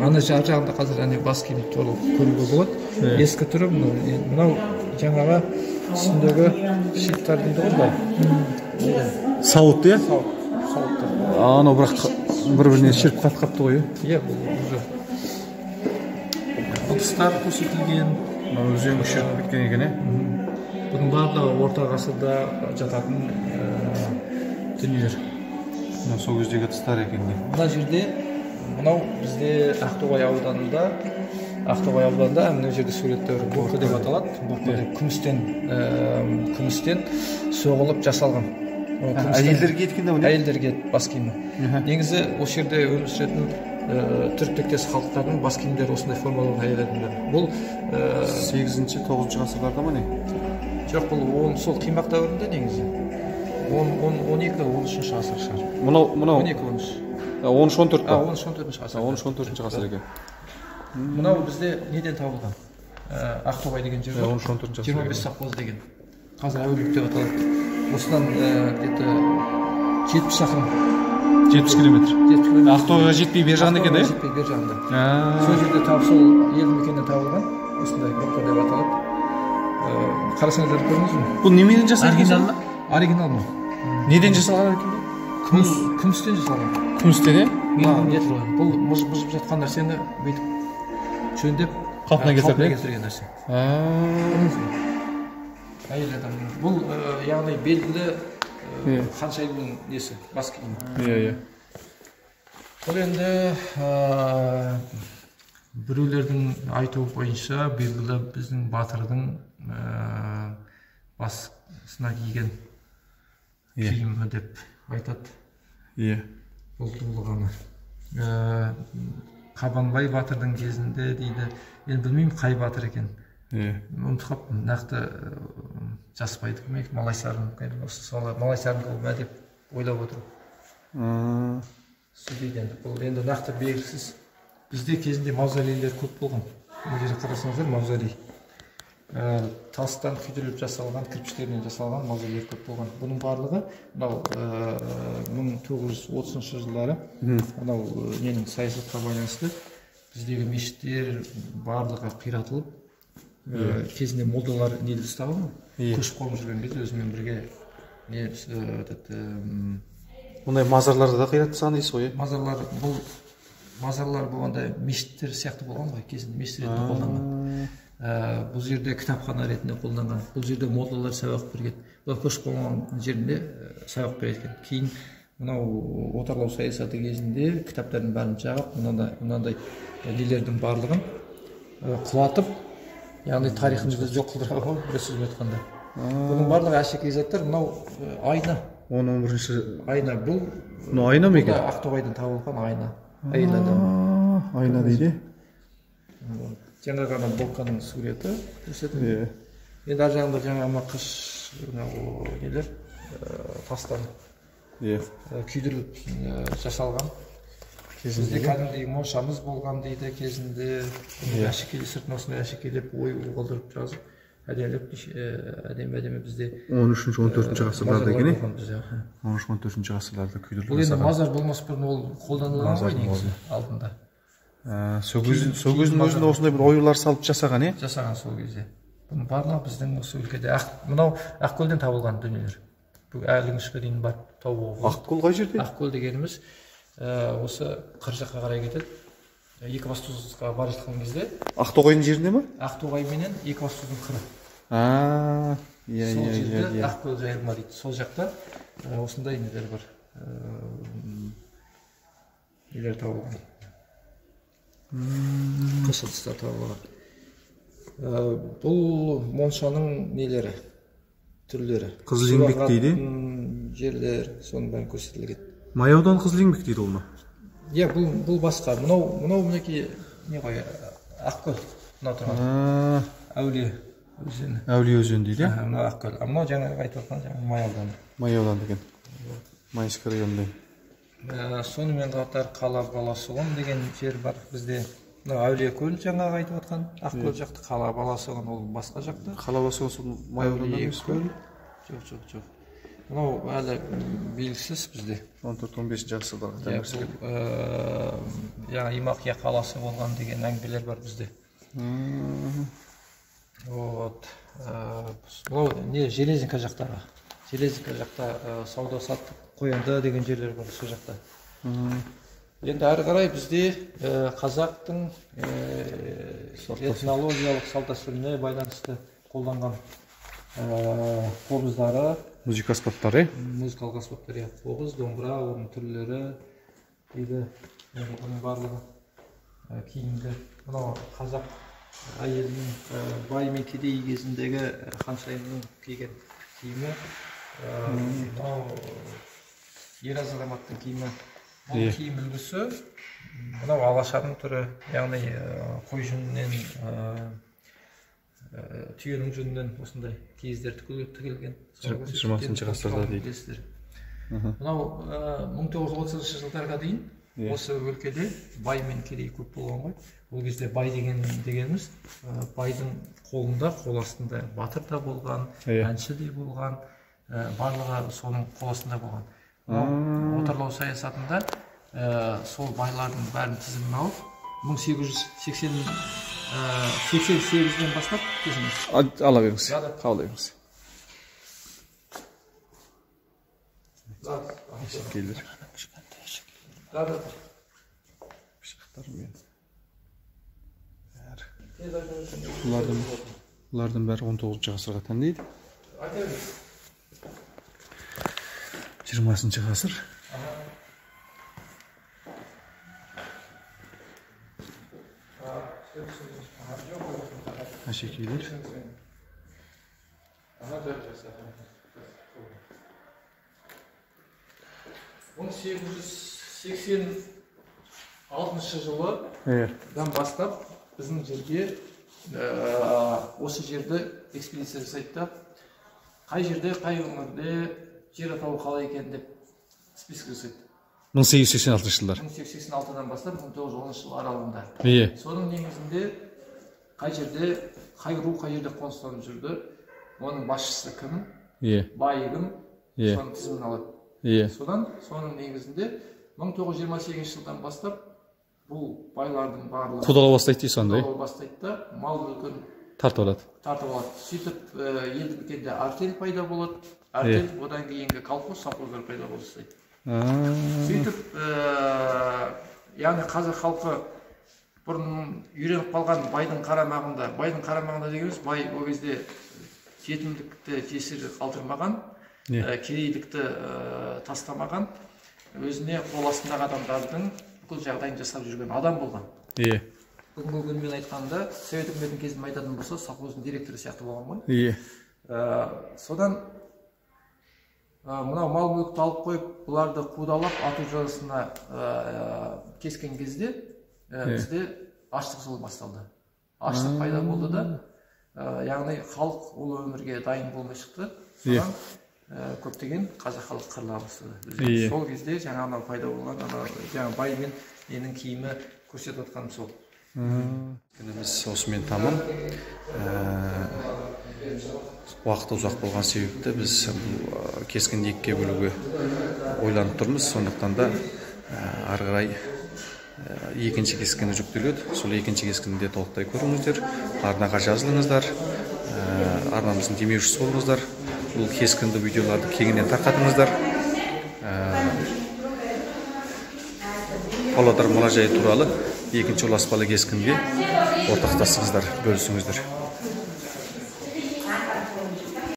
Ана жар жағында қазір әне бас киім туралы көруге болады. Ескі түрі мынау жаңағы үстіндегі шиттар дейді ғой былай. Сауыт, иә? Сауыт. Анау бірақ бір-біріне шіріп қатқапты ғой, иә? Бұл уже ыдыстар көрсетілген. Өзен шіріп кеткен екен, иә? Бұның барлығы орта ғасырда жататын дүниелер. Сол кездегі ыдыстар екен. Мына жерде, мынау бізде Ақтоғай ауданында, мына жерде суреттер боқы деп аталады. Боқы деп күмістен соғылып жасалған. Әйелдерге еткен де? Әйелдерге бас киімі. Негізі осы жерде өмір сүретін түрік тектес халықтардың бас киімдері осындай формаларын әйелдердің. Бұл 8-9 ғасырларда ма не? Жоқ, бұл сол қимақ дәуірінде негізі. 12-13 ғасыр шығар. Мынау 12-13. 13-14 па? 13-14 ғасыр. 13-14 ғасыр екен. Мынау бізде неден табылған? Ақтоғай деген жер бар. 13-14 ғасыр. 25 совхоз деген. Қазір әулік деп аталады. Осыдан где-то 70 шақырым. 70 километр. Ақтоғайға жетпей бер жағында екен, да? Жетпей бер жағында. Сол жерде сол елді мекеннен табылған. Осындай боқы деп аталады. Қарасаңыздар көрдіңіз бе? Бұл неменен жасалған? Оригинал ма? Оригинал ма? Неден жасалған екен? Күмістен жасалған. Күмістен, иә? Бұл мұжып жатқан нәрсені бүйтіп жөндеп қалпына келтірген нәрсе. Әйел адам. Бұл яғни белгілі ханшайымның несі, бас киімі. Иә. Бұл енді біреулердің айтуы бойынша белгілі біздің батырдың басына киген киімі деп айтады. Иә. Бұл туылғаны. Қабанбай батырдың кезінде дейді. Енді білмеймін қай батыр екен. Ұмытып нақты жаспайды кім екен, Малайсарын. Малайсарын ма деп ойлап отырмын. Сөйлейді енді. Бұл енді нақты белгісіз. Бізде кезінде мавзолейлер көп болған. Бұл жерде қарасаңыздар, мавзолей. Тастан күйдіріліп жасалған, кірпіштерінен жасалған мавзолейлер көп болған. Бұның барлығы мынау 1930 жылдары мынау ненің саясатқа байланысты біздегі мешіттер барлығы қиратылып, кезінде молдалар нелі ұстаған, көшіп қонып жүрген кезде өзімен бірге ондай мазарларды да қиратсан дейсіз ғой? Мазарлар болғанда мешіттер сияқты болған ғой, кезінде мешіт ретінде қолданған. Бұл жерде кітапхана ретінде қолданған. Бұл жерде молдалар сабақ берген. Бұл көшіп қонған жерінде сабақ берген. Кейін мынау отарлау саясаты кезінде кітаптардың бәрін жағып, мынандай нелердің барлығын құлатып, яғни тарихымызды жоқ қылдырған ғой, бір сөзбен айтқанда. Бұның барлығы әшекей заттар. Мынау айна. 11-ші айна. Бұл айна ма екен? Ақтоғайдан табылған айна. Әйел адам. Айна дейді. Жаңа ғана болқаның суреті көрсетілді. Енді ар жағында жаңа қыш нелер тастан күйдіріліп жасалған. Бізде кәдімгідей моншамыз болған дейді кезінде. Әшекейлі сыртына осындай әшекейлеп ою қалдырып жазып әдемі бізде 13-14 ғасырларда екен, 13-14 ғасырларда күйдіріліп. Бұл енді мазар болмас бұрын ол қолданылған ғой негізі алдында. Сол кездің өзінде осындай бір оюлар салып жасаған, е? Жасаған сол кезде. Бұның барлығы біздің осы өлкеде. Мынау Ақкөлден табылған дүниелер. Бұл әліңішке дейін бар тауы. Ақкөл қай жерде? Ақкөл дегеніміз осы қыр жаққа қарай кетеді. Екібастұзға бара жатқан кезде. Ақтоғайдың жерінде ме? Ақтоғай менен Екібастұздың қыры. Сол жерде Ақкөл жайылма дейді. Сол жақта осындай нелер бар. Нелер табылған. Қыш ыдыстар табылған. Бұл моншаның нелері, түрлері. Қызыл еңбек дейді. Жерлер, соның бәрін көрсетілген. Маяудан қызыл еңбек дейді ол ма? Иә, бұл басқа. Мынау мінекей не ғой, Ақкөл. Мынау тұрған. Әулие өзені. Әулие өзені дейді. Мынау Ақкөл. Мынау жаңа айтып отқан жаңа Маяудан. Маяудан деген. Майский районында. Сонымен қатар Қала Баласұғын деген жер бар бізде. мына Әулиекөл жаңағы айтып отқан Ақкөл жақты, қала баласыған ол басқа жақта. Қала басқан сол Майордан емес пе? Жоқ. Мынау әлі белгісіз бізде. 14-15 ғасырдағы жаңа Имақия қаласы болған деген әңгімелер бар бізде. Вот. Бұл не Железинка жақтағы. Железинка жақта сауда саттық қоянды деген жерлер бар сол жақта. Енді әрі қарай бізде қазақтың этнологиялық салт-дәстүріне байланысты қолданған қобыздары, музыка аспаптары, музыкалық аспаптар, қобыз, домбыра, оның түрлері дейді. Оның барлығы киімдер. Мынау қазақ әйелінің бай мен кедей кезіндегі ханшайымның киген киімі. Мынау ер азаматтың киімі. Бұл киім үлгісі мынау алашаның түрі, яғни қой жүнінен, түйенің жүнінен осындай киіздер тігілген. 20 ғасырда дейді. Мынау 1930 жылдарға дейін осы өлкеде бай мен кедей көп болған ғой. Ол кезде бай дегеніміз байдың қолында, қол астында батыр да болған, әнші де болған, барлығы соның қол астында болған. Отарлау саясатында сол байлардың бәрін тізімін алып 1888-ден бастап кезіңіз. Ала беріңіз, қабылдаймыз. Келдір. Бұлардың бәрі 19 ғасырға тән дейді. 20 ғасыр. Әшекейлер. 1886 жылдан бастап біздің жерге осы жерді экспедиция жасайды. Қай жерде, қай өңірде жер атауы қалай екен деп список жасайды. 1886 жылдар. 1886-дан бастап 1910 жыл аралығында. Соның негізінде қай жерде, қай ру қай жерде қоныстанып жүрді, оның басшысы кім, байы кім, соның тізімін алады. Содан соның негізінде 1928 жылдан бастап бұл байлардың барлығы қудала бастайды дейсіз сондай. Қудала бастайды да мал мүлкін тартып алады. Сөйтіп елді мекенде артель пайда болады. Артель одан кейінгі колхоз, совхоздар пайда болады. Сөйтіп, яғни қазақ халқы бұрын үйреніп қалған байдың қарамағында дегеніміз, бай ол кезде жетімдікті жесір қалдырмаған, кедейлікті тастамаған, өзіне қол астындағы адамдардың бүкіл жағдайын жасап жүрген адам болған. Бүгінгі күнмен айтқанда, Совет үкіметінің кезінде айтатын болса, совхоздың директоры сияқты болған ғой. Содан мынау мал мүлікті алып қойып, бұларды қудалап ату жазасына кескен кезде бізде аштық жылы басталды. Аштық пайда болды да, яғни халық ол өмірге дайын болмай шықты. Содан көптеген қазақ халық қырыла бастады. Сол кезде жаңа пайда болған, жаңа бай мен менің киімі көрсетіп отқаным сол. Күніміз осымен тамам. Уақыт ұзақ болған себепті біз кескінді екіге бөлуге ойланып тұрмыз. Сондықтан да ары қарай екінші кескіні жүктеледі. Сол екінші кескінді толықтай көріңіздер. Арнаға жазылыңыздар. Арнамыздың демеушісі болыңыздар. Бұл кескінді видеоларды кеңінен тарқатыңыздар. Павлодар мұражайы туралы екінші ұласпалы кескінге ортақтасыңыздар, бөлісіңіздер.